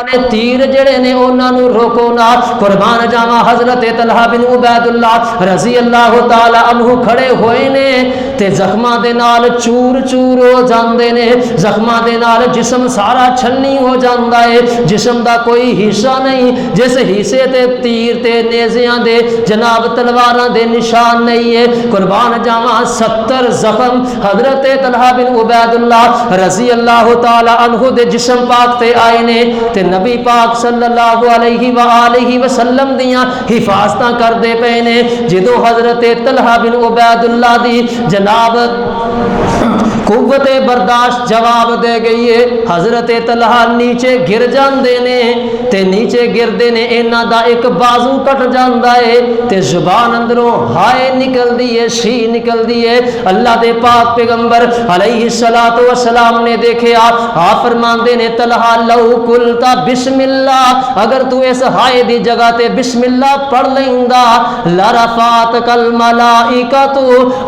نے تیر جڑے نے انہاں نو روکو نہ قربان جاواں حضرت طلحہ بن عبید اللہ رضی اللہ تعالی عنہ کھڑے ہوئے نے تے زخماں دے نال چور چور ہو جاندے نے زخماں دے نال جسم سارا چھلنی ہو جاندا ہے جسم دا کوئی حصہ نہیں جس حصے تے تیر تے نیزیاں دے جناب تلواراں دے نشان نہیں ہے قربان جاواں 70 زخم حضرت طلحہ بن عبید اللہ رضی اللہ تعالی عنہ دے جسم پاک تے آئے نے تے نبی پاک صلی اللہ علیہ وآلہ وسلم دیاں حفاظتاں کردے پے نے جدو حضرت طلحہ بن عبید اللہ دی جناب قوت برداشت جواب دے گئی ہے حضرت طلحہ نیچے گر جاندے نے تے نیچے گردے نے انہاں دا ایک بازو کٹ جاندا ہے تے زبان اندروں ہائے نکل دی ہے شی نکل دی ہے اللہ دے پاک پیغمبر علیہ الصلوۃ والسلام نے دیکھیا آپ فرماندے نے طلحہ لو قلتا بسم اللہ اگر تو اس ہائے دی جگہ تے بسم اللہ پڑھ لیندا لرفعتک الملائکۃ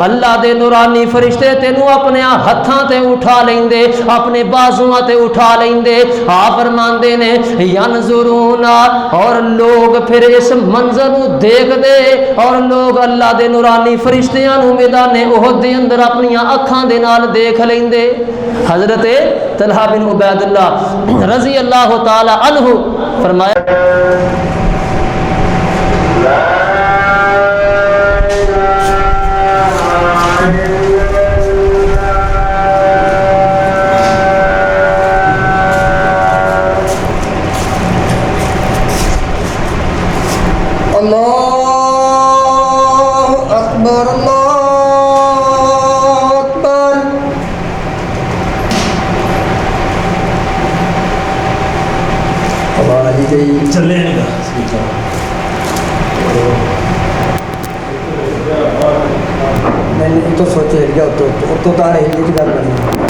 اللہ دے نورانی فرشتے تینوں اپنے ہتھاں تے اٹھا لیندے اپنے بازواں تے اٹھا لیندے آپ فرماندے نے ینظرون اور لوگ پھر اس منظر نو دیکھ دے اور لوگ اللہ دے نورانی فرشتیاں نو میدان احد دے اندر اپنی اکھاں دے نال دیکھ لیندے حضرت طلحہ بن عبید اللہ رضی اللہ تعالی عنہ فرمایا چلے نہیں تو سوچے گیا تو تارے ہندی کی گل کرنی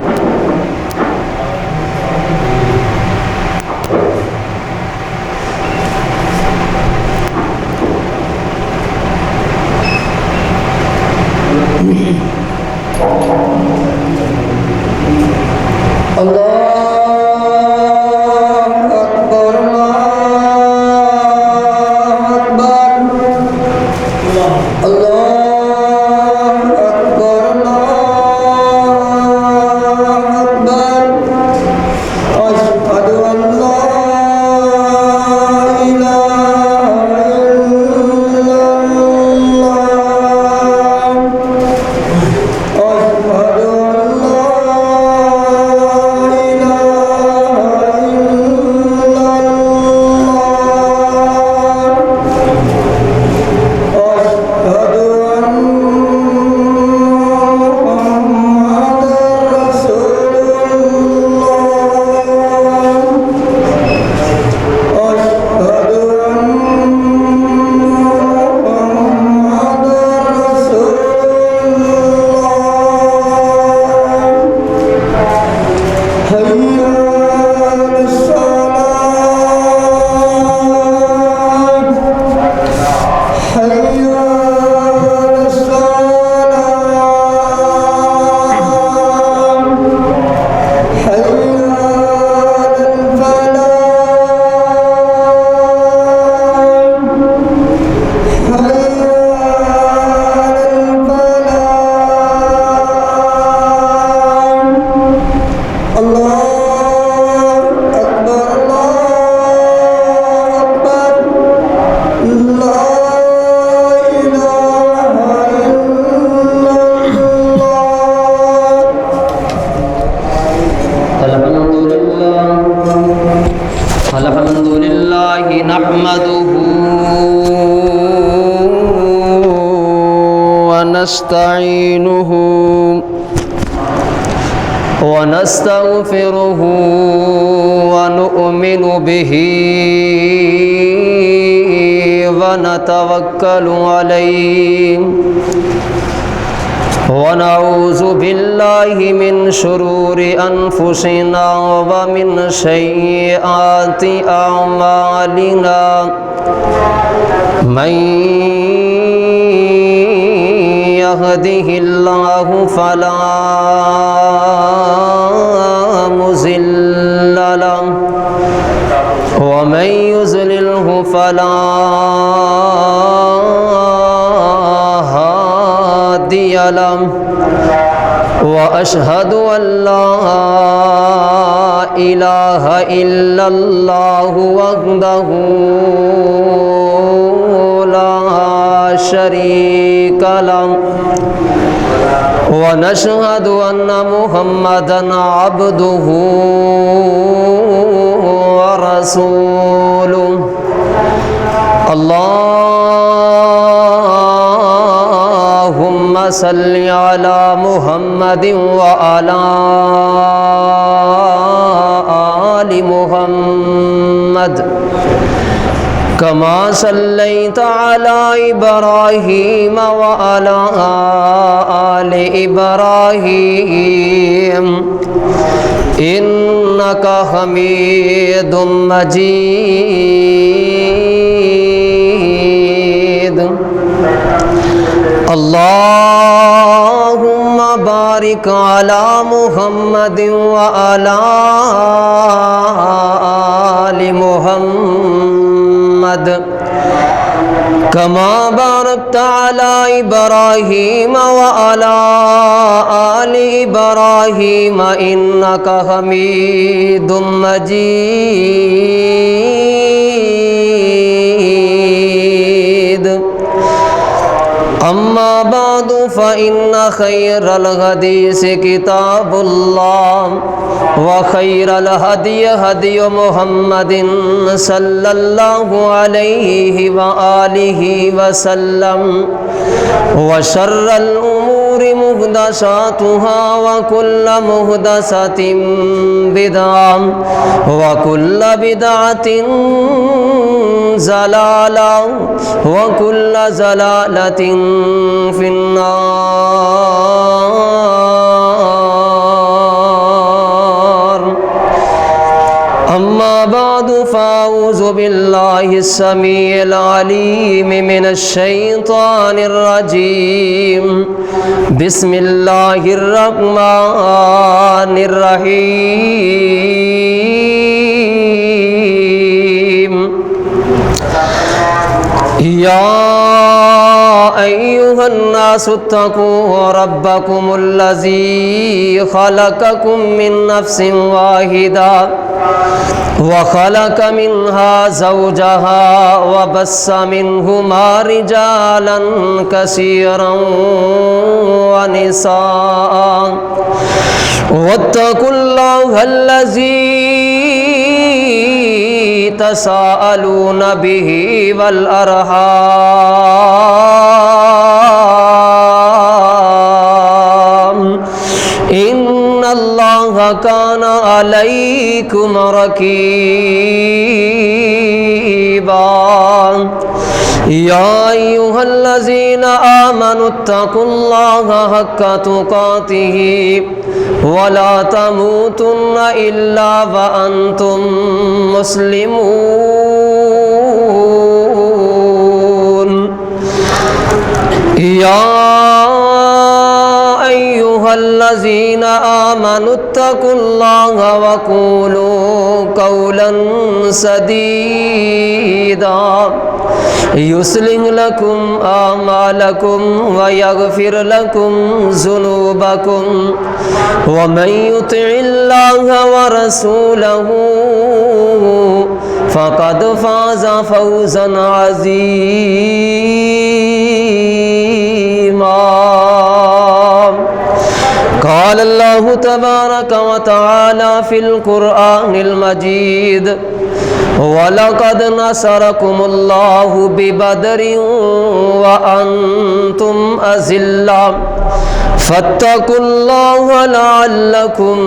ونستعينه ونستغفره ونؤمن به ونتوكل عليه ونعوذ بالله من شرور أنفسنا ومن سيئات أعمالنا من يهده الله فلا مضل له ومن يضلله فلا هادي له وأشهد أن لا إله إلا الله وحده لا شريك له ونشهد أن محمدا عبده ورسوله اللهم صل على محمد وعلى آل محمد كما صليت على إبراهيم وعلى آل إبراهيم إنك حميد مجيد اللهم بارك على محمد وعلى آل محمد كما باركت على إبراهيم وعلى آل إبراهيم إنك حميد مجيد أما بعد فإن خير الحديث كتاب الله وخير الهدي هدي محمد صلى الله عليه وآله وسلم وشر الأمور محدثاتها وكل محدثة بدعة وكل بدعة ضلالة وكل ضلالة في النار أما بعد فأعوذ بالله السميع العليم من الشيطان الرجيم بسم الله الرحمن الرحيم يا أيها الناس اتقوا ربكم الذي خلقكم من نفس واحدة وخلق منها زوجها وبث منهما رجالا كثيرا ونساء واتقوا الله الذي تساءلون به والأرحام إن الله كان عليكم رقيبا يا أيها الذين آمنوا اتقوا الله حق تقاته ولا تموتن إلا وأنتم مسلمون يا أيها الذين آمنوا اتقوا الله وقولوا قولا سديدا يصلح لكم أعمالكم ويغفر لكم ذنوبكم ومن يطع الله ورسوله فقد فاز فوزا عظيما قال الله تبارك وتعالى في القرآن المجيد ولقد نصركم الله ببدر وأنتم أذلة فاتقوا الله لعلكم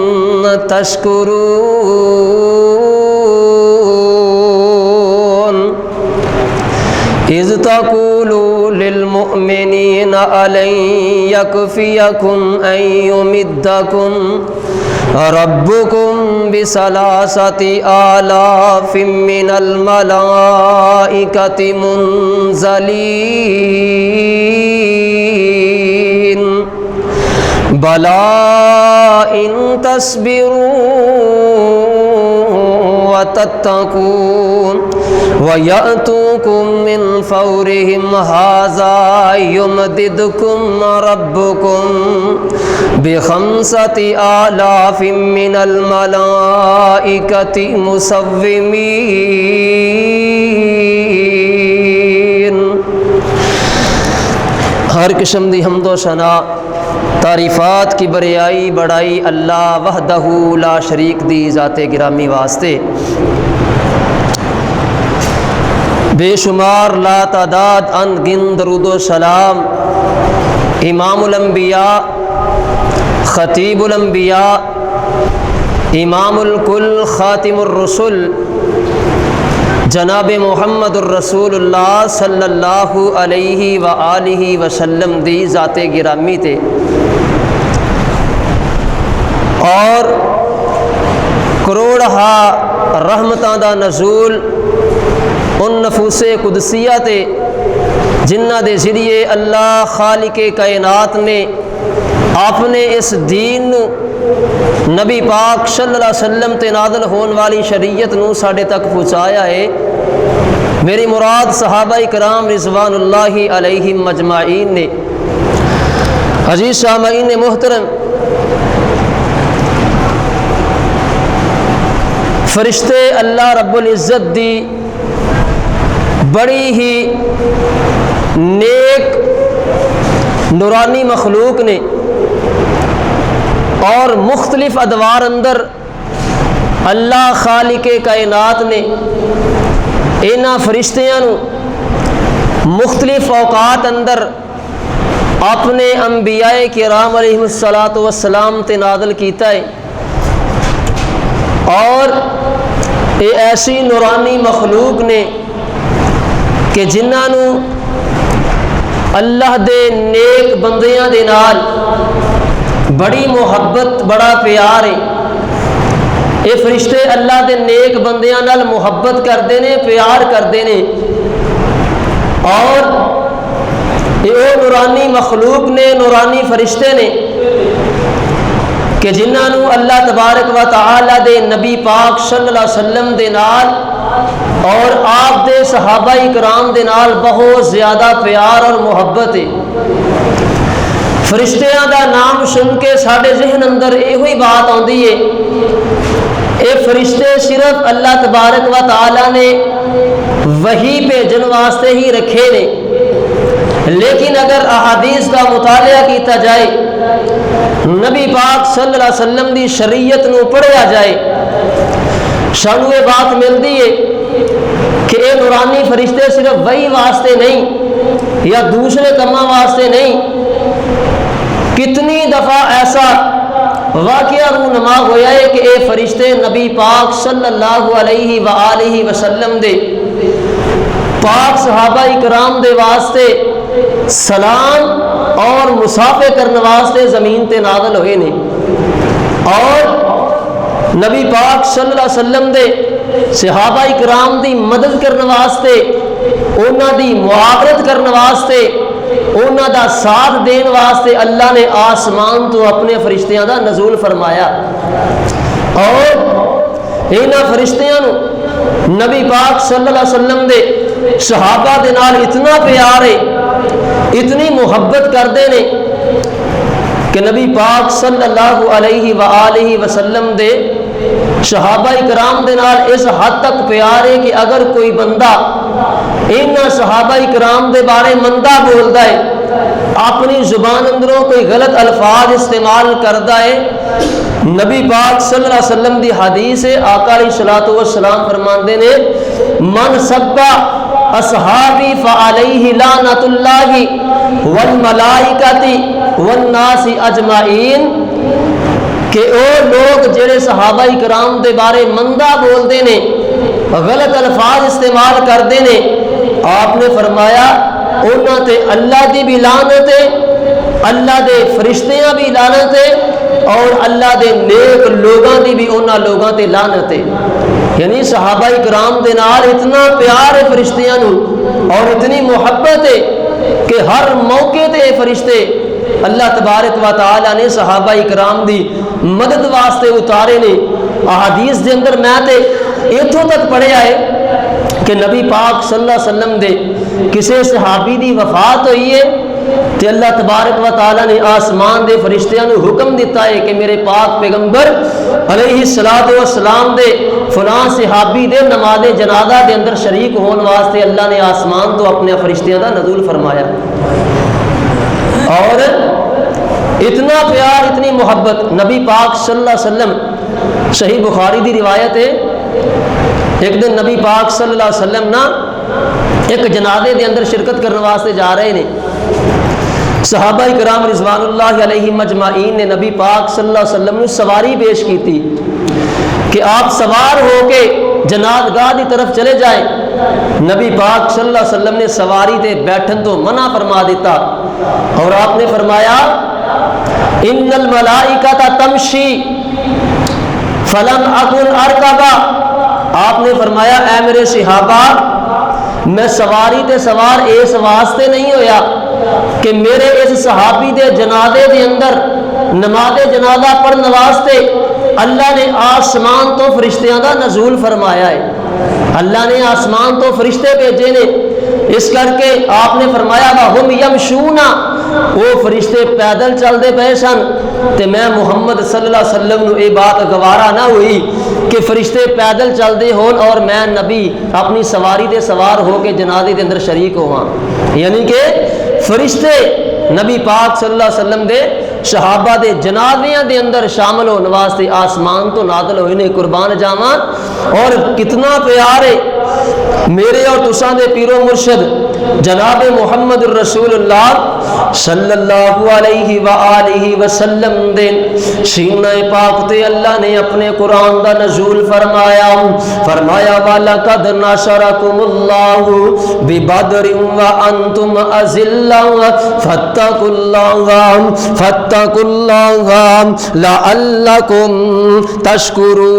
تشكرون إذ تقولوا للمؤمنين ألن يكفيكم أن يمدكم ربكم بثلاثة آلاف من الملائكة منزلين بلى إن تصبروا وتتقون ويأتوكم من فورهم هذا يمددكم ربكم بخمسة آلاف من الملائكة مسومين۔ ہر قسم دی حمد و ثنا تعریفات کی بریائی بڑائی اللہ وحدہ لا شریک دی ذات گرامی واسطے، بے شمار لا تعداد ان گن درود و سلام امام الانبیاء خطیب الانبیاء امام الکل خاتم الرسل جناب محمد الرسول اللہ صلی اللہ علیہ وآلہ وسلم دی ذات گرامی تے، اور کروڑہا رحمتاں دا نزول ان نفوس قدسیہ تے جنہ دے ذریعے اللہ خالق کائنات نے اپنے اس دین نو نبی پاک صلی اللہ علیہ وسلم تے نازل ہون والی شریعت نو ساڈے تک پہنچایا ہے۔ میری مراد صحابہ کرام رضوان اللہ علیہم مجمعین نے۔ عزیز سامعین محترم، فرشتے اللہ رب العزت دی بڑی ہی نیک نورانی مخلوق نے، اور مختلف ادوار اندر اللہ خالق کائنات نے انہاں فرشتیاں نو مختلف اوقات اندر اپنے انبیاء کرام علیہ السلام تے نازل کیتا ہے، اور یہ ایسی نورانی مخلوق نے کہ جنہاں نو اللہ دے نیک بندیاں دے نال بڑی محبت بڑا پیار ہے۔ یہ فرشتے اللہ دے نیک بندیاں نال محبت کردے نے، پیار کردے نے، اور یہ نورانی مخلوق نے، نورانی فرشتے نے کہ جنہاں نو اللہ تبارک و تعالی دے نبی پاک صلی اللہ علیہ وسلم دے نال اور آپ دے صحابہ کرام دے نال بہت زیادہ پیار اور محبت ہے۔ فرشتیاں دا نام سن کے ساڈے ذہن اندر یہ بات آتی ہے، اے فرشتے صرف اللہ تبارک و تعالی نے وحی بھیجن واسطے ہی رکھے نے، لیکن اگر احادیث کا مطالعہ کیتا جائے، نبی پاک صلی اللہ علیہ وسلم دی شریعت نو پڑھیا جائے، سانو یہ بات ملتی ہے کہ اے نورانی فرشتے صرف وحی واسطے نہیں یا دوسرے کاماں واسطے نہیں، کتنی دفعہ ایسا واقعہ رونما ہویا ہے کہ اے فرشتے نبی پاک صلی اللہ علیہ وآلہ وسلم دے پاک صحابہ کرام دے واسطے سلام اور مصافحہ کرنے واسطے زمین تے نازل ہوئے نے، اور نبی پاک صلی اللہ علیہ وسلم دے صحابہ کرام دی مدد کرنے واسطے، انہاں دی معاونت کرنے واسطے، انہاں دا ساتھ دین واسطے اللہ نے آسمان تو اپنے فرشتیاں دا نزول فرمایا، اور انہاں فرشتیاں نو نبی پاک صلی اللہ علیہ وسلم دے صحابہ دے نال اتنا پیار ہے، اتنی محبت کردے نے کہ نبی پاک صلی اللہ علیہ وآلہ وسلم دے صحابہ کرام دے نال اس حد تک پیار ہے کہ اگر کوئی بندہ ان صحابہ کرام دے بارے مندہ بولدا ہے، اپنی زبان اندروں کوئی غلط الفاظ استعمال کردا ہے، نبی پاک صلی اللہ علیہ وسلم دی حدیث ہے، آقا علیہ الصلوۃ والسلام فرماندے نے من سب اصحابی فعلیہ لعنت اللہ والملائکۃ والناس اجمعین، کہ او لوگ جڑے صحابہ کرام دے بارے مندہ بولدے نے، غلط الفاظ استعمال کردے نے، آپ نے فرمایا انہاں تے اللہ دی بھی لعنت ہے، اللہ دے فرشتیاں بھی لعنت ہے، اور اللہ دے نیک لوگاں دی بھی انہاں لوگاں تے لعنت ہے۔ یعنی صحابہ کرام دے نال اتنا پیار ہے فرشتیاں نو، اور اتنی محبت ہے کہ ہر موقع تے فرشتے اللہ تبارک و تعالی نے صحابہ کرام دی مدد واسطے اتارے نے۔ احادیث دے اندر میں تے ਇੱਥੋਂ ਤੱਕ ਪੜ੍ਹਿਆ ਹੈ کہ نبی پاک صلی اللہ علیہ وسلم دے کسے صحابی دی وفات ہوئی ہے تے اللہ تبارک و تعالی نے آسمان دے فرشتیاں نو حکم دیتا ہے کہ میرے پاک پیغمبر علیہ السلام دے فلاں صحابی دے نماز جنازہ دے اندر شریک ہون واسطے اللہ نے آسمان تو اپنے فرشتیاں دا نزول فرمایا. اور اتنا پیار اتنی محبت نبی پاک صلی اللہ علیہ وسلم، صحیح بخاری دی روایت ہے ایک دن نبی پاک صلی اللہ علیہ وسلم نا ایک جنازے دے اندر شرکت کرنے واسطے جا رہے نے. صحابہ کرام رضوان اللہ علیہم اجمعین نے نبی پاک صلی اللہ علیہ وسلم نے سواری پیش کی تھی کہ آپ سوار ہو کے جنازگاہ دی طرف چلے جائیں. نبی پاک صلی اللہ علیہ وسلم نے سواری تے بیٹھن تو منع فرما دیتا اور آپ نے فرمایا ان الملائکۃ تمشی فلم اکن ارکبا. آپ نے فرمایا اے میرے صحابہ میں سواری تے سوار اس واسطے نہیں ہویا کہ میرے اس صحابی دے جنازے دے اندر نماز جنازہ پڑھنے واسطے اللہ نے آسمان تو فرشتیاں دا نزول فرمایا ہے. اللہ نے آسمان تو فرشتے بھیجے نے، اس کر کے آپ نے فرمایا وَهُمْ يَمْشُونَ، وہ فرشتے پیدل چل دے پے سن تے میں محمد صلی اللہ علیہ وسلم نو یہ بات گوارا نہ ہوئی کہ فرشتے پیدل چل دے ہون اور میں نبی اپنی سواری دے سوار ہو کے جنازے دے اندر شریک ہواں. یعنی کہ فرشتے نبی پاک صلی اللہ علیہ وسلم دے صحابہ دے جنازیاں دے اندر شامل ہونے واسطے آسمان تو نازل ہوئے نے. قربان جاواں اور کتنا پیارے میرے اور تساں دے پیر و مرشد جناب محمد الرسول اللہ صلی اللہ علیہ وآلہ وسلم دے سینہ پاک تے اللہ نے اپنے قرآن دا نزول فرمایا. فرمایا وَلَقَدْ نَصَرَكُمُ اللَّهُ بِبَدْرٍ وَأَنْتُمْ أَذِلَّةٌ فَاتَّقُوا اللَّهَ لَعَلَّكُمْ تَشْكُرُونَ.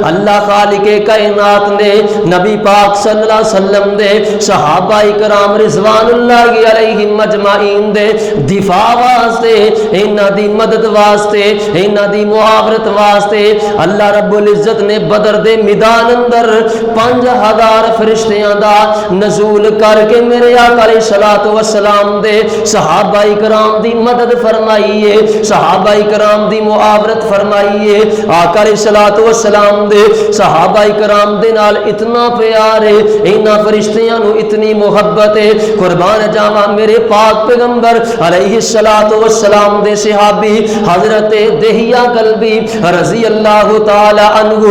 اللہ خالق کائنات نے نبی پاک صلی اللہ علیہ وسلم دے صحابہ کرام رضوان اللہ علیہم اجمعین دے دفاع واسطے، انہاں دی مدد واسطے، انہاں دی معاورت واسطے اللہ رب العزت نے بدر دے میدان اندر 5000 فرشتیاں دا نزول کر کے میرے آقا علیہ الصلوۃ والسلام دے صحابہ کرام دی مدد فرمائی ہے، صحابہ کرام دی معاورت فرمائی ہے. آقا علیہ الصلوۃ والسلام دے صحابہ کرام دے نال اتنا پیار ہے، انہاں فرشتیاں نو اتنی محبت ہے. قربان جاواں میرے پاک پیغمبر علیہ الصلوۃ والسلام دے صحابی حضرت دہیا کلبی رضی اللہ تعالی عنہ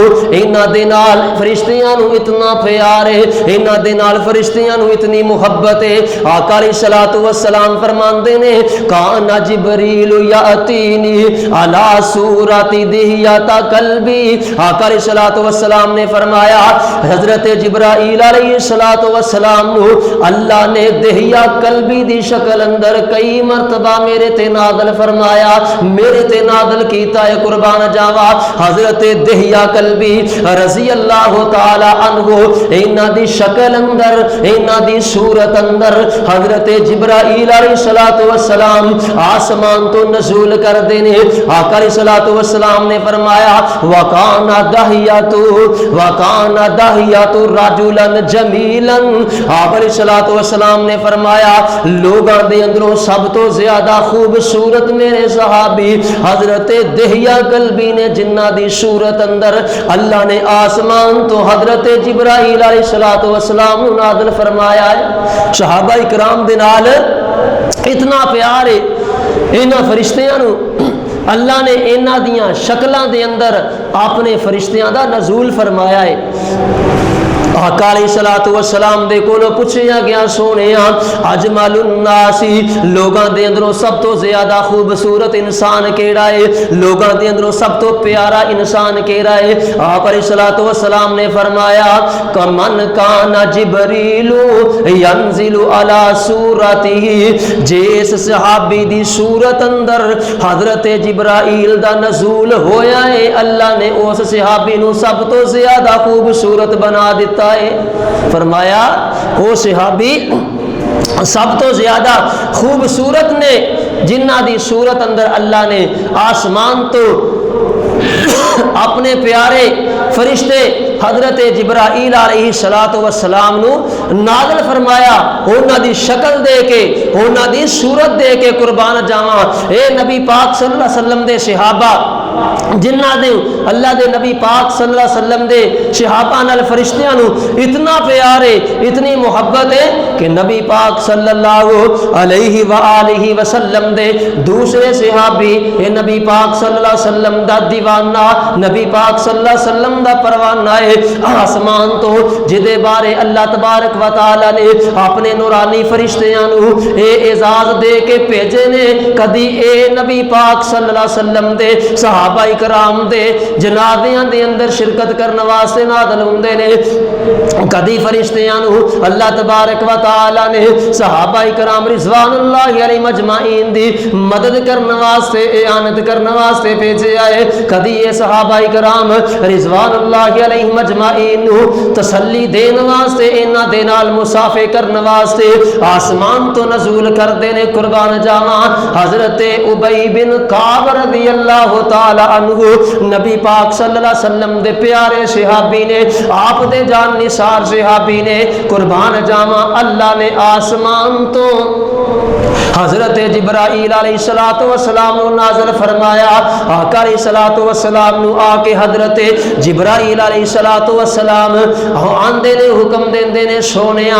انہاں دے نال فرشتیاں نو اتنا پیار ہے، انہاں دے نال فرشتیاں نو اتنی محبت ہے. آقا علیہ الصلوۃ والسلام فرماندے نے کان جبریل یاتینی علی صورت دہیا کلبی. آقا علیہ الصلوۃ والسلام نے فرمایا حضرت جبرائیل علیہ الصلوۃ والسلام نو اللہ نے دہیا کلبی دی شکل اندر کئی مرتبہ میرے تے نازل فرمایا، میرے تے نازل کیتا ہے. قربان جاوا حضرت دہیا کلبی رضی اللہ تعالی عنہ انہاں دی شکل اندر انہاں دی صورت اندر حضرت جبرائیل علیہ الصلوۃ والسلام آسمان تو نزول کر دینے. آقا علیہ الصلوۃ والسلام نے فرمایا وکان دہیات رجلا جمیلا. آپ علیہ الصلوۃ والسلام نے فرمایا لوگاں دے اندروں سب تو زیادہ خوبصورت میرے صحابی حضرت دہیا کلبی نے، جنہ دی صورت اندر اللہ نے آسمان تو حضرت جبرائیل علیہ الصلوۃ والسلام نازل فرمایا ہے. صحابہ کرام دے نال اتنا پیار ہے. انہاں فرشتیاں نو اللہ نے انہاں دیاں شکلاں دے اندر اپنے فرشتیاں دا نزول فرمایا ہے. آقا علیہ الصلوۃ والسلام دے کولوں پوچھیا گیا سونیا اجمل الناس لوگاں دے اندروں سب تو زیادہ خوبصورت انسان کیڑا ہے، لوگاں دے اندروں سب تو پیارا انسان کیڑا ہے. آپ علیہ الصلوۃ والسلام نے فرمایا کمن کان جبریل ینزل علی صورتہ، جس صحابی دی صورت اندر حضرت جبرائیل دا نزول ہویا ہے اللہ نے اس صحابی نو سب تو زیادہ خوبصورت بنا دیتا ہے. فرمایا وہ صحابی سب تو زیادہ خوبصورت نے جنہ دی صورت اندر اللہ نے آسمان تو اپنے پیارے فرشتے حضرت جبرائیل علیہ السلام نو نازل فرمایا انہاں دی شکل دے کے انہاں دی صورت دے کے قربان جاواں اے نبی پاک صلی اللہ علیہ وسلم دے صحابہ جنہ دے اللہ دے نبی پاک صلی اللہ علیہ وسلم دے صحابہ نال فرشتیاں نو اتنا پیارے اتنی محبت ہے کہ نبی پاک صلی اللہ علیہ وآلہ وسلم دے دوسرے صحابی اے نبی پاک صلی اللہ علیہ وسلم دا دیوانہ نبی پاک صلی اللہ علیہ وسلم دا پروانہ ہے آسمان تو جدے بارے اللہ تبارک و تعالی نے اپنے نورانی فرشتیاں نو اے اعزاز دے کے بھیجے نے کدی اے نبی پاک صلی اللہ علیہ وسلم دے صحابہ کرام دے جنازیاں دے اندر شرکت کرنے واسطے نازل ہوندے نے کدی فرشتیاں نو اللہ تبارک و تعالی نے صحابہ کرام رضوان اللہ علیہ مجمعین دی مدد کرنے واسطے اعانت کرنے واسطے بھیجے آئے کدی یہ صحابہ کرام رضوان اللہ علیہ مجمعین نو تسلی دین واسطے انہاں دے نال مسافے کرنے واسطے آسمان تو نزول کر دینے قربان جاواں حضرت ابی بن کعب رضی اللہ تعالی عنہ نبی پاک صلی اللہ علیہ وسلم دے پیارے صحابی نے آپ دے جان نثار صحابی نے قربان جاواں اللہ نے آسمان تو حضرت جبرائیل علیہ السلام نو نازل فرمایا آقا علیہ السلام نو آ کے حضرت جبرائیل علیہ السلام آندے نے حکم دیندے نے سونیا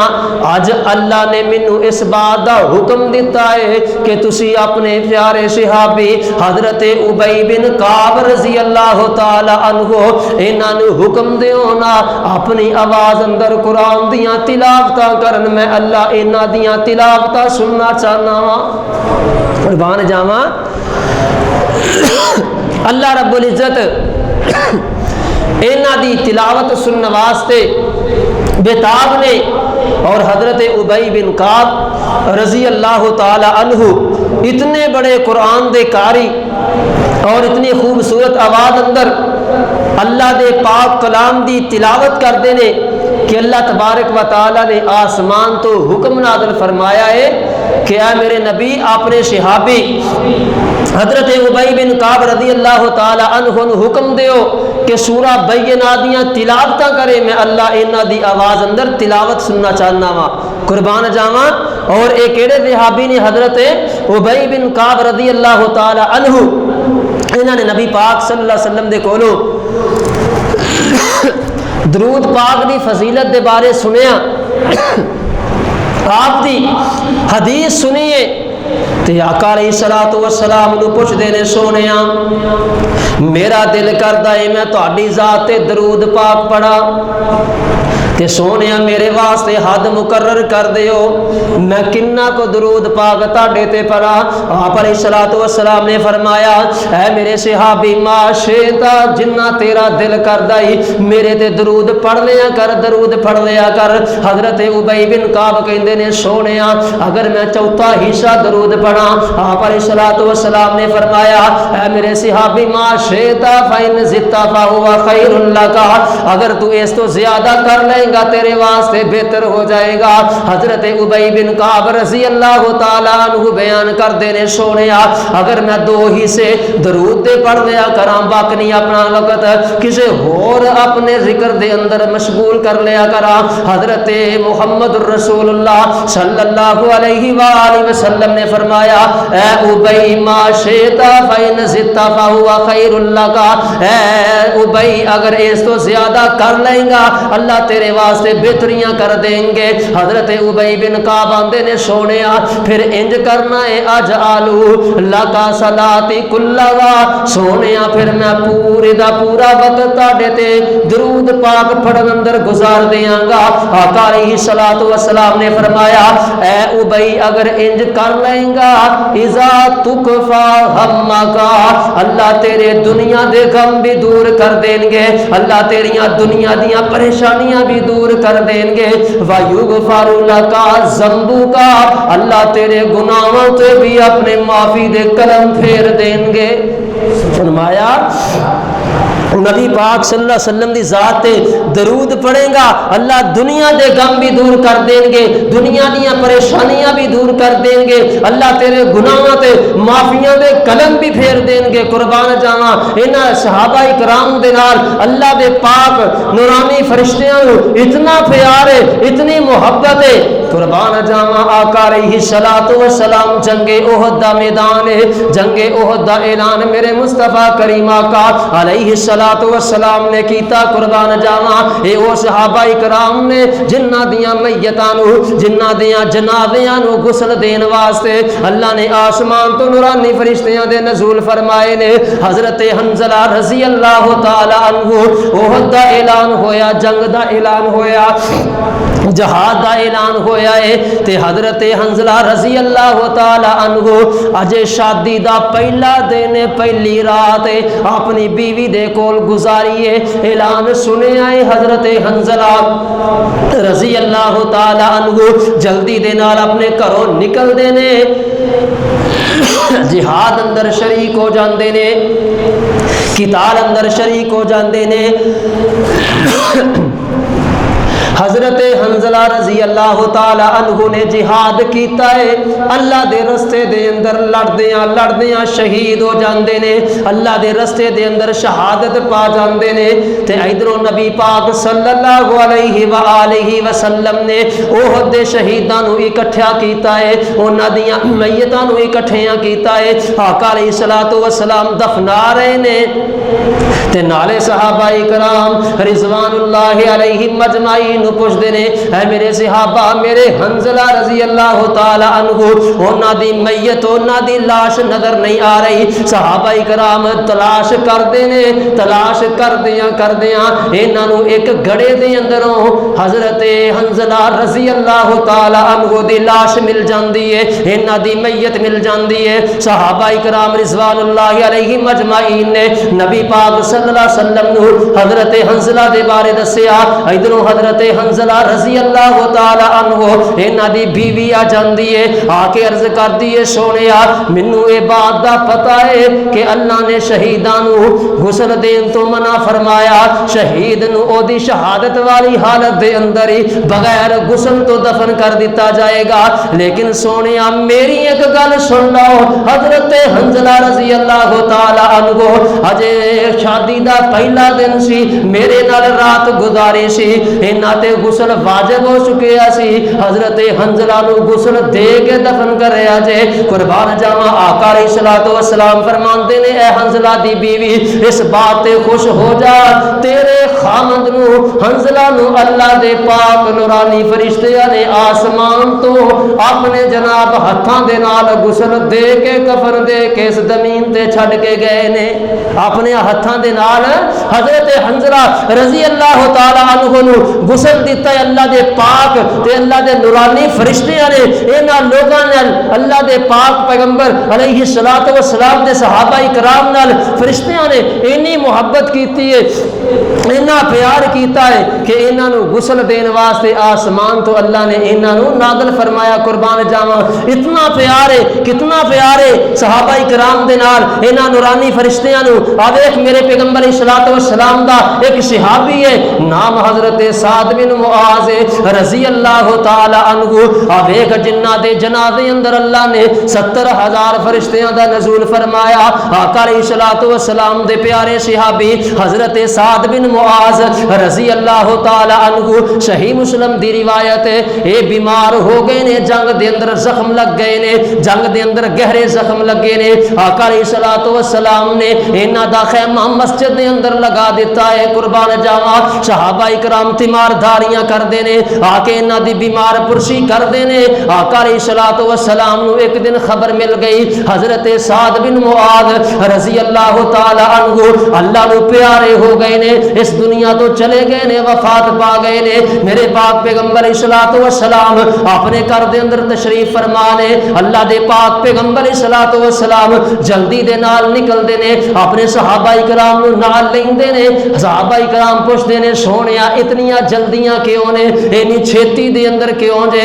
اج اللہ نے مینوں اس بات دا حکم دیتا ہے کہ تسی اپنے پیارے صحابی حضرت ابی بن کعب رضی اللہ تعالی عنہ انہاں نو حکم دیو نا اپنی آواز اندر قرآن دیاں تلاوتاں کرن میں اللہ انہاں دیاں تلاوتاں سننا چاہنا وا قربان جاواں اللہ رب العزت انہاں دی تلاوت سننے واسطے بےتاب نے اور حضرت ابی بن کعب رضی اللہ تعالی عنہ اتنے بڑے قرآن دے قاری اور اتنی خوبصورت آواز اندر اللہ دے پاک کلام دی تلاوت کر دینے کہ اللہ تبارک و تعالی نے آسمان تو حکم نازل فرمایا ہے کہ اے میرے نبی اپنے صحابی حضرت ابی بن کعب رضی اللہ تعالی عنہ نو حکم دیو کہ سورہ بینہ دیاں تلاوتاں کرے میں اللہ انہاں دی آواز اندر تلاوت سننا چاہنا وا قربان جاواں اور ایک کیڑے صحابی نے حضرت ابی بن کعب رضی اللہ تعالی عنہ انہاں نے نبی پاک صلی اللہ علیہ وسلم دے کولوں درود پاک دی فضیلت دے بارے سنیا آپ دی حدیث سنیے تے آقا علیہ السلام نو پوچھ دینے سونیا میرا دل کردا ہے میں تہاڈی ذات تے درود پاک پڑھا تے سونیا میرے واسطے حد مقرر کر دیو میں کننا کو درود پاک تہاڈے تے پڑھا آپ علیہ السلام نے فرمایا اے میرے صحابی ما شئتا جنہ تیرا دل کردا ہی میرے تے درود پڑھ لیا کر درود پڑھ لیا کر حضرت ابی بن کعب کہندے نے سونیا اگر میں چوتھا حصہ درود پڑھا آپ علیہ السلام نے فرمایا اے میرے صحابی ما شئتا فإن زدت فهو خير لك اگر تو اس تو زیادہ کر لے گا تیرے واسطے بہتر ہو جائے گا حضرت ابی بن کعب رضی اللہ تعالی عنہ بیان کر دینے سونیا اگر میں دو ہی سے درود دے پڑھ لیا کراں باقی اپنا وقت کسی اور اپنے ذکر دے اندر مشغول کر لیا کراں حضرت محمد رسول اللہ صلی اللہ علیہ وآلہ وسلم نے فرمایا اے ابی ما شئتا فإن زدت فهو خير لك اے ابی اگر اس تو زیادہ کر لیں گا اللہ تیرے واسطے بہتریاں کر دیں گے حضرت ابی بن کعب آندے نے سونیا پھر انج کرنا ہے اجعلو لکا صلاتی کلہا سونیا پھر میں پورے دا پورا وقت تاڑے تے درود پاک پڑھن اندر گزار دیاں گا آقا علیہ السلام نے فرمایا اے ابی اگر انج کر لیں گا اذا تکفا ہمکا اللہ تیرے دنیا دے غم بھی دور کر دیں گے اللہ تیریاں دنیا دیاں پریشانیاں بھی دور کر دیں گے وَيُغْفَرُ لَكَ ذَنْبُكَ اللہ تیرے گناہوں سے بھی اپنے معافی دے قلم پھیر دیں گے فرمایا نبی پاک صلی اللہ علیہ وسلم دی ذات تے درود پڑھے گا اللہ دنیا دے غم بھی دور کر دیں گے, دنیا دیاں پریشانیاں بھی دور کر دیں گے, اللہ تیرے گناہاں تے معافیاں دے قلم بھی پھیر دیں گے. قربان جاواں انہاں صحابہ کرام دے نال اللہ دے پاک نورانی فرشتیاں نو اتنا پیار ہے, اتنی محبت ہے. قربان جاواں آقا علیہ الصلوۃ والسلام جنگ احد دا میدان ہے, جنگ احد دا اعلان میرے مصطفیٰ کریم آقا علیہ الصلوۃ والسلام نے کیتا. قربان جاواں اے او صحابہ کرام نے جنہاں دیاں میتاں نو جنہاں دیاں جنازیاں نو غسل دین واسطے اللہ نے آسمان تو نورانی فرشتیاں دے نزول فرمائے نے. حضرت حنظلہ رضی اللہ تعالی عنہ احد دا اعلان ہویا, جنگ دا اعلان ہویا, جہاد دا اعلان ہویا ہے تے حضرت حنظلہ رضی اللہ تعالی عنہ اجے شادی دا پہلا دن پہلی رات اپنی بیوی دے کول گزاری ہے. اعلان سنے آئے حضرت حنظلہ رضی اللہ تعالی عنہ جلدی دے نال اپنے گھروں نکل دے نے, جہاد اندر شریک ہو جاندے نے, قتال اندر شریک ہو جاندے نے. حضرت حنظلہ رضی اللہ تعالی عنہ نے جہاد کیتا ہے, اللہ دے رستے دے اندر لڑدیاں شہید ہو جاندے نے, اللہ دے رستے دے اندر شہادت پا جاندے نے. تے ادھروں نبی پاک صلی اللہ علیہ وآلہ وسلم نے احد دے شہیداں نو اکٹھا کیتا ہے, انہاں دیاں میتاں نو اکٹھیاں کیتا ہے. آقا علیہ الصلوۃ والسلام دفنا رہے نے تے نالے صحابہ کرام رضوان اللہ علیہم اجمعین پوچھتے نے اے میرے صحابہ میرے حنظلہ رضی اللہ تعالی عنہ انہاں دی میت انہاں دی لاش نظر نہیں آ رہی. صحابہ کرام تلاش کردے نے, تلاش کردیاں انہاں نو ایک گڑے دے اندروں حضرت حنظلہ رضی اللہ تعالی عنہ دی لاش مل جاندی ہے, انہاں دی میت مل جاندی ہے. صحابہ کرام رضوان اللہ علیہم اجمعین نے نبی پاک صلی اللہ علیہ وسلم نو حضرت حنظلہ دے بارے دسیا. ادھروں حضرت حنظلہ رضی اللہ تعالی عنہ انہاں دی بیوی آ جاندی ہے, آ کے عرض کردی ہے سونیا مینوں اے بات دا پتہ ہے کہ اللہ نے شہیداں نو غسل دین تو منع فرمایا, شہید نو او دی شہادت والی حالت دے اندر ہی بغیر غسل تو دفن کر دیتا جائے گا. لیکن سونیا میری ایک گل سن لو, حضرت حنظلہ رضی اللہ تعالی عنہ اجے شادی دا پہلا دن سی, میرے نال رات گزاری سی, انہاں تے غسل واجب ہو چکیا سی, حضرت حنظلہ نو غسل دے کے دفن کر رہا جے. قربان جاواں آقا علیہ الصلوۃ والسلام فرماندے نے اے حنظلہ دی بیوی اس بات تے خوش ہو جا, تیرے خامد نو حنظلہ نو اللہ دے پاک نورانی فرشتیاں نے آسمان تو اپنے جناب ہتھاں دے نال غسل دے کے کفن دے کے اس زمین تے چھڈ کے گئے نے. اپنے ہتھاں دے نال حضرت حنظلہ رضی اللہ تعالی عنہ نو غسل دیتا ہے اللہ دے پاک تے اللہ دے نورانی فرشتیاں نے انہاں لوگاں نال اللہ دے پاک پیغمبر علیہ الصلوۃ والسلام دے صحابہ کرام نال فرشتیاں نے اتنی محبت کیتی ہے, اتنا پیار کیتا ہے کہ انہاں نو غسل دین واسطے آسمان تو اللہ نے انہاں نو نازل فرمایا. قربان جاواں اتنا پیار ہے, کتنا پیار ہے صحابہ کرام دے نال انہاں نورانی فرشتیاں نو. آ دیکھ میرے پیغمبر علیہ الصلوۃ والسلام دا ایک صحابی ہے نام حضرت سعد بن معاذ رضی اللہ تعالی عنہ. آویک جنہ دے جنازے اندر اللہ نے 70,000 فرشتیاں دا نزول فرمایا. آقا علیہ الصلوۃ والسلام دے پیارے صحابی حضرت سعد بن معاذ رضی اللہ تعالی عنہ, صحیح مسلم دی روایت ہے, اے بیمار ہو گئے نے, جنگ دے اندر زخم لگ گئے نے, جنگ دے اندر گہرے زخم لگے نے. آقا علیہ الصلوۃ والسلام نے انہاں دا خیمہ مسجد دے اندر لگا دیتا ہے. قربان جاواں صحابہ کرام تیمار داریاں کر دینے آ کے انہاں دی بیمار پرسی کر دینے. آقا علیہ الصلوۃ والسلام نو ایک دن خبر مل گئی حضرت سعد بن معاذ رضی اللہ تعالی عنہ اللہ نو پیارے ہو گئے نے, اس دنیا تو چلے گئے نے, وفات پا گئے نے. میرے پاک پیغمبر علیہ الصلوۃ والسلام اپنے گھر دے اندر تشریف فرما نے. اللہ دے پاک پیغمبر علیہ الصلوۃ والسلام جلدی دے نال نکل دے نے, اپنے صحابہ کرام نو نال لیندے نے. صحابہ کرام پوچھتے نے سونیا اتنیاں جلدیاں کیوں نے, ਇੰਨੀ ਛੇਤੀ ਦੇ ਅੰਦਰ ਕਿਉਂ ਜੇ?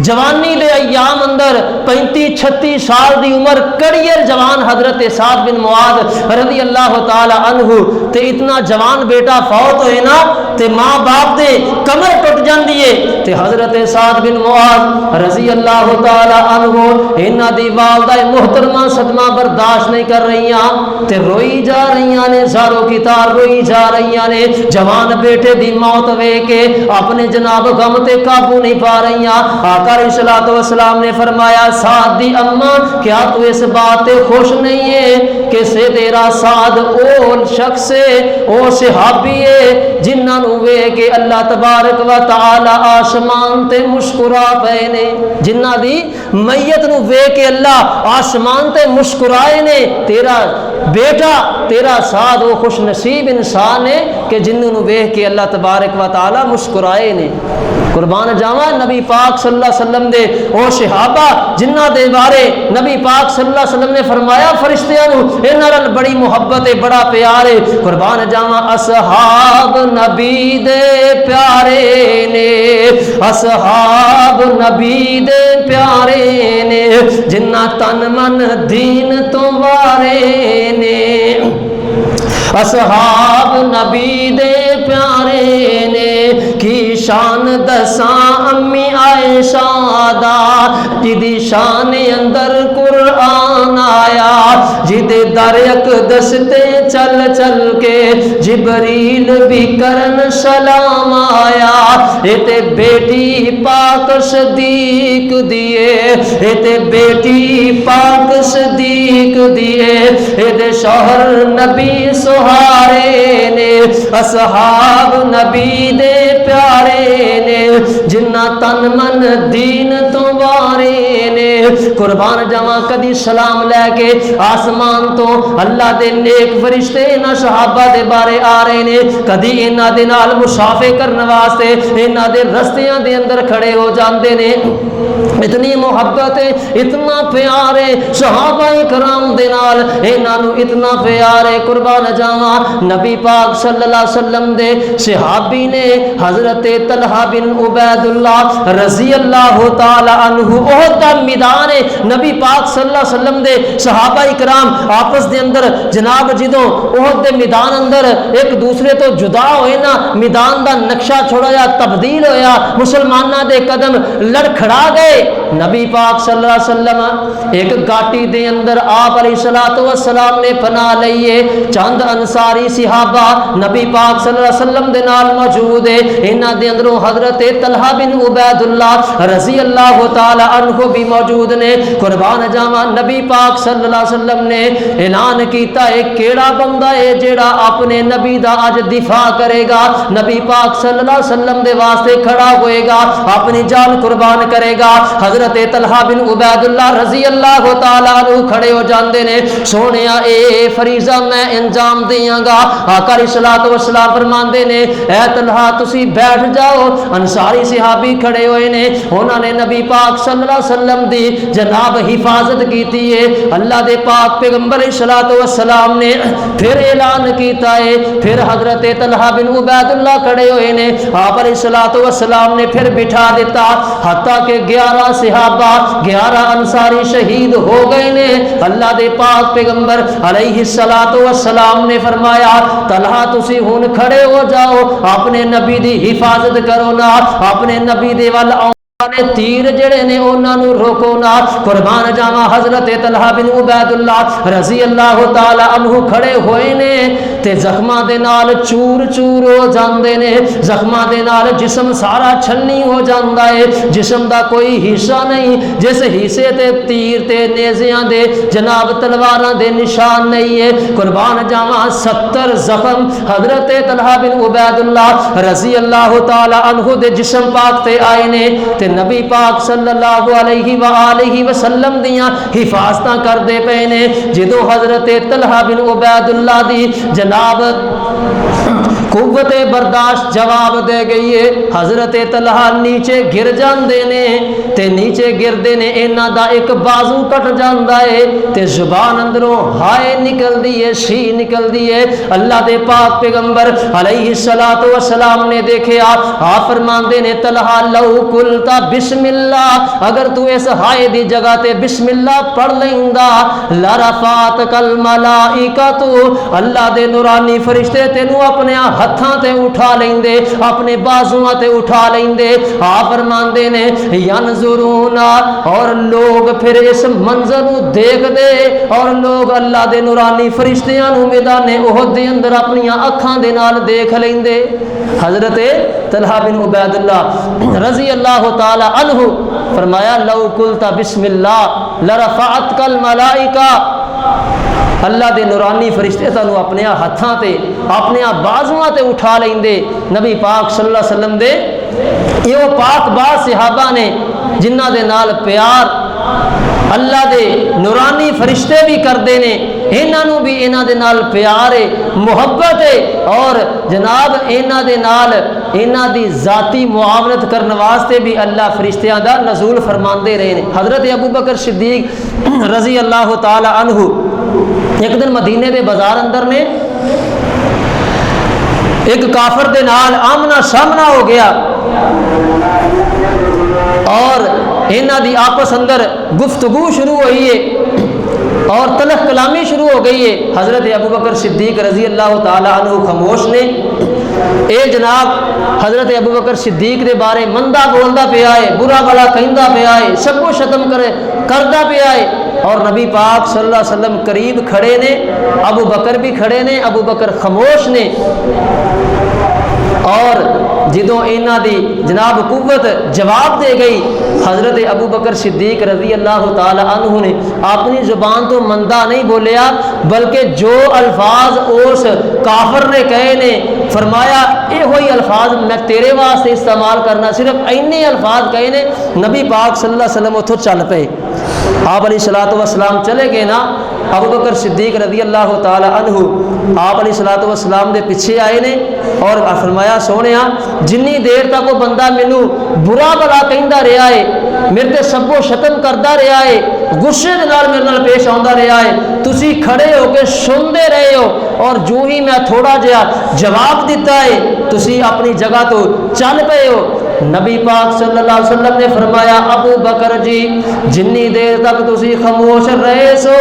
جوانی دے ایام اندر 35-36 سال دی عمر کڑیئر جوان حضرت سعد بن معاذ رضی اللہ تعالی عنہ تے اتنا جوان بیٹا فوت ہوئے نا تے ماں باپ دے کمر ٹوٹ جاندی ہے تے حضرت سعد بن معاذ رضی اللہ تعالی عنہ انہاں دی والدہ محترمہ صدمہ برداشت نہیں کر رہیاں تے روئی جا رہیاں نے زاروں کی تار روئی جا رہیاں نے جوان بیٹے دی موت وے کے اپنے جناب غم تے قابو نہیں پا رہیاں آقا علیہ الصلوۃ والسلام نے فرمایا سعد دی اماں کیا تو اس بات تے خوش نہیں ہے کہ سے تیرا سعد او شخص ہے او صحابی ہے جنہاں نو وے کہ اللہ تبارک و تعالی آسمان تے مسکرا پے نے جنہاں دی میت نو وے کہ اللہ آسمان تے مسکرائے نے تیرا بیٹا تیرا سعد وہ خوش نصیب انسان ہے کہ جنہوں نو وے کہ اللہ تبارک و تعالی مسکرائے نے قربان جاواں نبی پاک صلی اللہ علیہ وسلم دے او صحابہ جنہاں دے بارے نبی پاک صلی اللہ علیہ وسلم نے فرمایا فرشتیاں نو انہاں نال بڑی محبت ہے بڑا پیار ہے قربان جاواں اصحاب نبی دے پیارے نے اصحاب نبی دے پیارے نے جنہاں تن من دین تو وارے نے اصحاب نبی دے پیارے نے کی شان دساں امی عائشہ دا جدی شان اندر قرآن آیا جدے در اقدس تے چل چل کے جبریل بھی کرن سلام آیا اتے بیٹی پاک صدیق دیے اتے بیٹی پاک صدیق دیے اتے شوہر نبی سہارے نے اصحاب نبی دے پیارے نے جنہ تن من دین تو وارے نے قربان جاواں کدی سلام لے کے آسمان تو اللہ دے نیک فرشتے انہاں صحابہ دے بارے آ رہے نے کدی انہاں دے نال مصافحہ کرن واسطے انہاں دے رستیاں دے اندر کھڑے ہو جاندے نے اتنی محبت ہے اتنا پیار ہے صحابہ کرام دے نال انہاں نو اتنا پیار ہے قربان جاواں نبی پاک صلی اللہ علیہ وسلم دے صحابی نے حضرت طلحہ بن عبید اللہ رضی اللہ تعالی عنہ احد دا میدان ہے نبی پاک صلی اللہ علیہ وسلم دے صحابہ کرام آپس دے اندر جناب جدوں احد دے میدان اندر ایک دوسرے تو جدا ہوئے نا میدان دا نقشہ چھوڑا یا تبدیل ہویا مسلمانہ دے قدم لڑکھڑا گئے نبی پاک صلی اللہ علیہ وسلم ایک گاٹی دے اندر آپ علیہ السلام نے پناہ لئیے چند انصاری صحابہ نبی پاک صلی اللہ علیہ وسلم دے نال موجود ہے انہاں دے اندروں حضرت طلحہ بن عبید اللہ رضی اللہ تعالی عنہ بھی موجود نے قربان جاواں نبی پاک صلی اللہ علیہ وسلم نے اعلان کیتا ہے کیڑا بندہ ہے جیڑا اپنے نبی دا اج دفاع کرے گا نبی پاک صلی اللہ علیہ وسلم دے واسطے کھڑا ہوئے گا اپنی جان قربان کرے گا حضرت طلحہ بن عبید اللہ رضی اللہ تعالی عنہ کھڑے ہو جاندے نے سونیا اے فریضہ میں انجام دیاں گا آقا علیہ الصلوۃ والسلام فرماندے نے اے طلحہ تسی بیٹھ جاؤ انصاری صحابی کھڑے ہوئے نے انہاں نے نبی پاک صلی اللہ علیہ وسلم دی جناب حفاظت کیتی ہے اللہ دے پاک پیغمبر علیہ الصلوۃ والسلام نے پھر اعلان کیتا ہے پھر حضرت طلحہ بن عبید اللہ کھڑے ہوئے نے آپ علیہ الصلوۃ والسلام نے پھر بٹھا دیتا حتیٰ کہ 11 صحابہ 11 انصاری شہید ہو گئے نے اللہ دے پاک پیغمبر علیہ الصلوۃ والسلام نے فرمایا طلحہ تسی ہن کھڑے ہو جاؤ اپنے نبی دی حفاظت کرو نا اپنے نبی دے ول تیر جڑے نے انہاں نو روکو نا قربان جاواں حضرت طلحہ بن عبید اللہ رضی اللہ تعالی عنہ کھڑے ہوئے نے تے زخماں دے نال چور چور ہو جاندے نے زخماں دے نال جسم سارا چھلنی ہو جاندا ہے جسم دا کوئی حصہ نہیں جس حصے تے تیر تے نیزیاں دے جناب تلواراں دے نشان نہیں ہے قربان جاواں 70 زخم حضرت طلحہ بن عبید اللہ رضی اللہ تعالی عنہ دے جسم پاک تے آئے نے تے نبی پاک صلی اللہ علیہ وآلہ وسلم دیاں حفاظتاں کر دے پے نے جدوں حضرت طلحہ بن عبید اللہ دی جناب قوت برداشت جواب دے گئی ہے. حضرت طلحہ نیچے گر جاندے نے تے نیچے گردے نے انہاں دا ایک بازو کٹ جاندا ہے تے زبان اندروں ہائے نکل دی ہے, شی نکل دی ہے. اللہ دے پاک پیغمبر علیہ الصلوۃ والسلام نے دیکھیا, آپ فرماندے نے طلحہ لو قلتا بسم اللہ, اگر تو اس ہائے دی جگہ تے بسم اللہ پڑھ لیندا لرفعتک الملائکۃ, اللہ دے نورانی فرشتے تینوں اپنے ہتھاں تے اٹھا لیندے, اپنے بازواں تے اٹھا لیندے. آپ فرماندے نے ینظرون, اور لوگ پھر اس منظر نو دیکھ دے اور لوگ اللہ دے نورانی فرشتیاں نو میدان احد دے اندر اپنی اکھاں دے نال دیکھ لیندے. حضرت طلحہ بن عبید اللہ رضی اللہ تعالی عنہ فرمایا لو قلت بسم اللہ لرفعتک الملائکہ, اللہ دے نورانی فرشتے تانوں اپنے ہتھاں تے اپنے بازواں تے اٹھا لیندے. نبی پاک صلی اللہ علیہ وسلم دے یہ پاک باز صحابہ نے جنہاں دے نال پیار اللہ دے نورانی فرشتے بھی کردے نے, انہاں نو بھی انہاں دے نال پیار ہے, محبت ہے, اور جناب انہاں دے نال انہاں دی ذاتی معاونت کرنے واسطے بھی اللہ فرشتیاں دا نزول فرماندے رہے نے. حضرت ابو بکر صدیق رضی اللہ تعالی عنہ ایک دن مدینے دے بازار اندر نے ایک کافر دے نال آمنا سامنا ہو گیا اور انہاں دی آپس اندر گفتگو شروع ہوئی ہے اور تلخ کلامی شروع ہو گئی ہے. حضرت ابو بکر صدیق رضی اللہ تعالی عنہ خاموش نے. اے جناب حضرت ابو بکر صدیق دے بارے مندہ بولدا پیا ہے, برا بھلا کہندا پیا ہے, سب کو ختم کردا پیا ہے, اور نبی پاک صلی اللہ علیہ وسلم قریب کھڑے نے, ابو بکر بھی کھڑے نے, ابو بکر خاموش نے. اور جدوں انہاں دی جناب قوت جواب دے گئی, حضرت ابو بکر صدیق رضی اللہ تعالی عنہ نے اپنی زبان تو مندہ نہیں بولیا, بلکہ جو الفاظ اس کافر نے کہے نے فرمایا یہ ہوئی الفاظ میں تیرے واسطے استعمال کرنا, صرف اینے الفاظ کہے نے. نبی پاک صلی اللہ علیہ وسلم اتھوں چل پے, آپ علیہ الصلوۃ والسلام چلے گئے نا. ابو بکر صدیق رضی اللہ تعالی عنہ آپ علیہ الصلوۃ والسلام دے پیچھے آئے نے اور فرمایا سونیا جنی دیر تک وہ بندہ مینوں برا بھلا کہندا رہا ہے, میرے تے سب کو ختم کردا رہا ہے, غصے دے نال میرے نال پیش آندا رہا ہے, تسی کھڑے ہو کے سنتے رہے ہو, اور جو ہی میں تھوڑا جہا جواب دیتا ہے تسی اپنی جگہ تو چل پے ہو. نبی پاک صلی اللہ علیہ وسلم نے فرمایا ابو بکر جی جنی دیر تک تسی خاموش رہے سو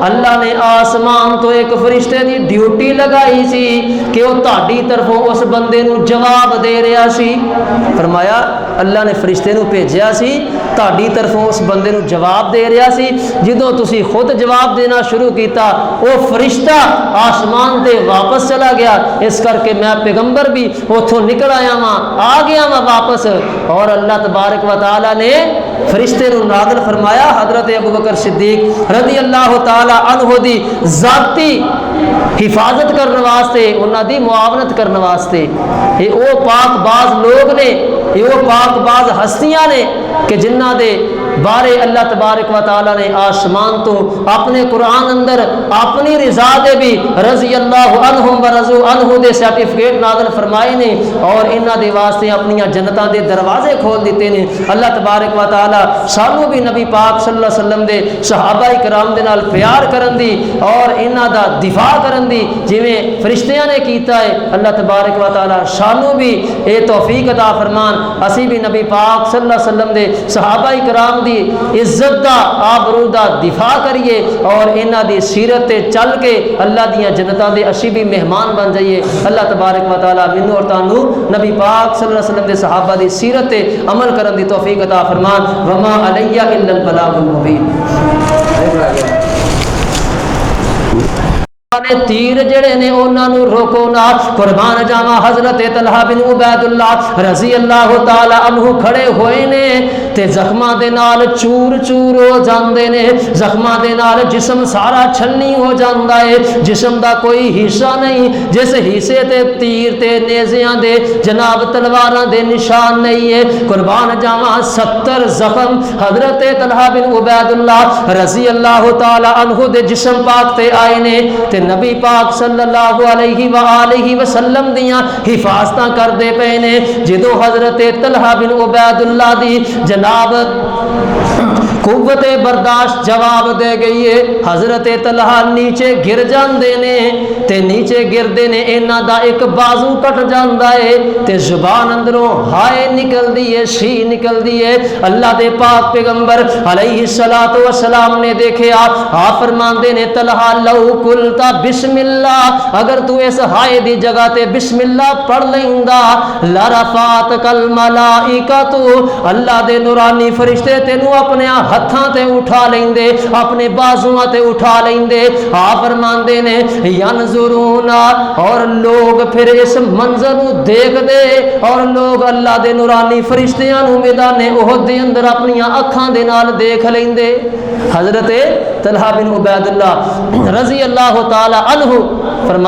اللہ نے آسمان تو ایک فرشتے دی ڈیوٹی لگائی سی کہ وہ تہاڈی طرفوں اس بندے نو جواب دے رہا سی. فرمایا اللہ نے فرشتے نو بھیجیا سی تہاڈی طرفوں اس بندے نو جواب دے رہا سی. جدوں تسی خود جواب دینا شروع کیتا وہ فرشتہ آسمان تے واپس چلا گیا, اس کر کے میں پیغمبر بھی اتھوں نکل آیا ہاں, آ گیا ہاں واپس. اور اللہ تبارک و تعالی نے فرشتے نو نازل فرمایا حضرت ابو بکر صدیق رضی اللہ تعالی عنہ دی ذاتی حفاظت کرنے واسطے, انہاں دی معاونت کرنے واسطے. یہ او پاک باز لوگ نے, یہ او پاک باز ہستیاں نے کہ جنہ دے بارے اللہ تبارک و تعالی نے آسمان تو اپنے قرآن اندر اپنی رضا دے بھی رضی اللہ عنہم و رضوا عنہ دے سرٹیفکیٹ نازل فرمائے نے, اور انہاں دے واسطے اپنی جنتاں دے دروازے کھول دیتے نے. اللہ تبارک و تعالی سانوں بھی نبی پاک صلی اللہ علیہ وسلم دے صحابہ کرام دے نال پیار کرن دی اور انہاں دا دفاع کرن دی جویں فرشتیاں نے کیتا ہے. اللہ تبارک و تعالی سانوں بھی اے توفیق عطا فرمان, اسی بھی نبی پاک صلی اللہ علیہ وسلم دے صحابہ کرام دی عزت دا آبرو دا دفاع کریے اور انہاں دی سیرت تے چل کے اللہ دیاں جنتاں دے اسی بھی مہمان بن جائیے. اللہ تبارک و تعالی مینوں اور تانوں نبی پاک صلی اللہ علیہ وسلم دے صحابہ دی سیرت تے عمل کرن دی توفیق عطا فرمان. وما علی الا البلاغ المبین. تیر جڑے نے انہاں نو روکو نا, قربان جاواں حضرت طلحہ بن عبید اللہ رضی اللہ تعالی عنہ کھڑے ہوئے نے تے زخماں دے نال چور چور ہو جاندے نے, زخماں دے نال جسم سارا چھلنی ہو جاندا ہے, جسم دا کوئی حصہ نہیں جس حصے تے تیر تے نیزیاں دے جناب تلواراں دے نشان نہیں ہے. قربان جاواں 70 زخم حضرت طلحہ بن عبید اللہ رضی اللہ تعالی عنہ دے جسم پاک تے آئے نے تے نبی پاک صلی اللہ علیہ وآلہ وسلم دیاں حفاظتاں کردے پے نے جدو حضرت طلحہ بن عبید اللہ دی جناب قوت برداشت جواب دے گئی ہے حضرت طلحہ نیچے گر جاندے نے تے نیچے گردے نے اینا دا ایک بازو کٹ جاندا ہے تے زبان اندروں ہائے نکل دیئے شی نکل دیئے اللہ دے پاک پیغمبر علیہ السلام نے دیکھے آپ فرماندے نے طلحہ لو قلتا بسم اللہ اگر تو اس ہائے دی جگہ تے بسم اللہ پڑھ لیندا لرفعتک الملائکہ تو اللہ دے نورانی فرشتے تینوں اپنے ہتھاں تے اٹھا لیندے اپنے بازواں تے اٹھا لیندے آپ فرماندے نے ینظرون اور لوگ پھر اس منظر نو دیکھ دے اور لوگ اللہ دے نورانی فرشتیاں نو میدان احد دے اندر اپنی اکھاں دے نال دیکھ لیندے حضرت طلحہ بن عبید اللہ رضی اللہ تعالی عنہ فرمایا